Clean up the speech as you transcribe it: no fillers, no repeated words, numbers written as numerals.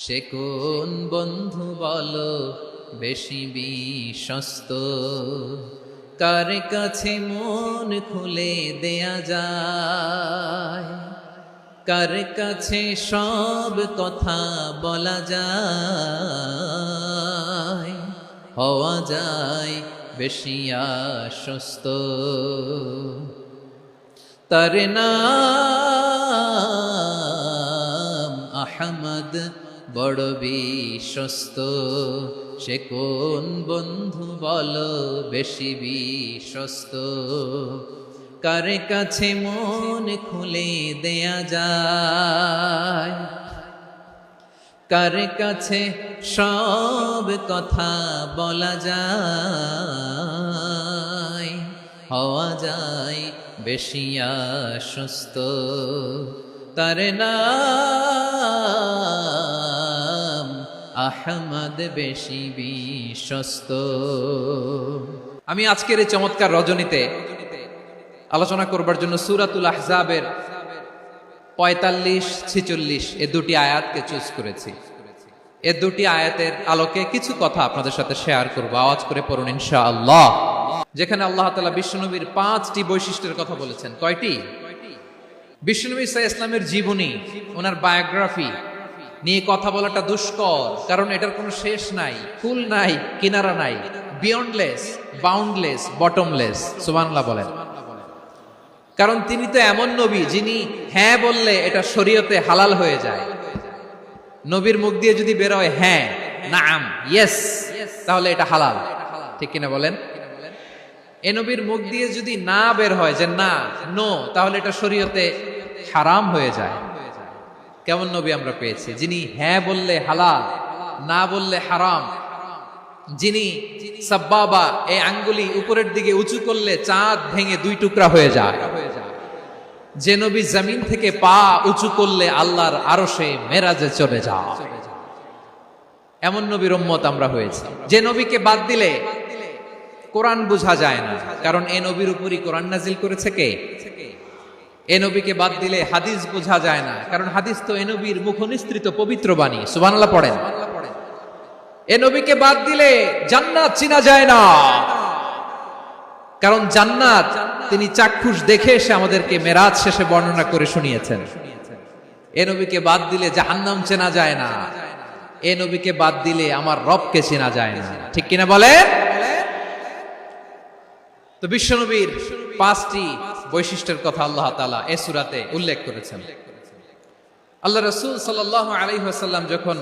সে কোন বন্ধু বলো বেশি বিশ্বস্ত, কার কাছে মন খুলে দেয়া যায়, কার কাছে সব কথা বলা যায়, হওয়া যায় বেশি আশ্বস্ত। তার নাম আহমদ, বড় বিশ্বস্ত। সে কোন বন্ধু বলো বেশি বিশ্বস্ত, কার কাছে মন খুলে দেয়া যায়, কার কাছে সব কথা বলা যায়, হওয়া যায় বেশি আশ্বস্ত। তার নাম আহমদ, বেশি বিশ্বস্ত। আমি আজকের এই চমৎকার রজনীতে আলোচনা করবার জন্য সূরাতুল আহজাবের 45-46 এ দুটি আয়াতকে চুজ করেছি। এ দুটি আয়াতের আলোকে কিছু কথা আপনাদের সাথে শেয়ার করব। আওয়াজ করে পড়ুন ইনশাআল্লাহ। যেখানে আল্লাহ তাআলা বিশ্বনবীর 5টি বৈশিষ্ট্যের কথা বলেছেন। কয়টি? বিশ্বনবী সাল্লাল্লাহু আলাইহি ওয়াসাল্লামের জীবনী, ওনার বায়োগ্রাফি নিয়ে কথা বলাটা দুষ্কর, কারণ এটার কোনো শেষ নাই, কুল নাই, কিনারা নাই, বিয়ন্ডলেস, বাউন্ডলেস, বটমলেস। সুবহানাল্লাহ বলেন। কারণ তিনি তো এমন নবী যিনি হ্যাঁ বললে এটা শরীয়তে হালাল হয়ে যায়। নবীর মুখ দিয়ে যদি বের হয় হ্যাঁ, নাম, ইয়েস, তাহলে এটা হালাল। ঠিক কিনা বলেন? এ নবীর মুখ দিয়ে যদি না বের হয় যে না, নো, তাহলে এটা শরীয়তে হারাম হয়ে যায়। কেমন নবী আমরা পেয়েছি, যিনি হ্যাঁ বললে হালাল, না বললে হারাম, যিনি সাব্বাবা, এই আঙ্গুলি উপরের দিকে উঁচু করলে চাঁদ ভেঙে 2 টুকরা হয়ে যায়, যে নবী জমিন থেকে পা উঁচু করলে আল্লাহর আরশে মেরাজে চলে যায়, এমন নবীর উম্মত আমরা হয়েছি। যে নবীকে বাদ দিলে কোরআন বোঝা যায় না, কারণ এ নবীর উপরই কোরআন নাজিল করেছে কে? এ নবীকে বাদ দিলে হাদিস বোঝা যায় না, কারণ হাদিস তো এ নবীর মুখনিসৃত পবিত্র বাণী। সুবহানাল্লাহ পড়েন। এ নবীকে বাদ দিলে জান্নাত চিনা যায় না, কারণ জান্নাত তিনি চাক্ষুষ দেখে এসে আমাদেরকে মেরাজ শেষে বর্ণনা করে শুনিয়েছেন। এ নবীকে বাদ দিলে জাহান্নাম চেনা যায় না, এ নবীকে বাদ দিলে আমার রবকে চেনা যায় না। ঠিক কিনা বলেন? তো বিশ্বনবীর 5টি বৈশিষ্ট্যের কথা আল্লাহ তাআলা এই সূরাতে উল্লেখ করেছেন। আল্লাহ রাসূল সাল্লাল্লাহু আলাইহি ওয়াসাল্লাম যখন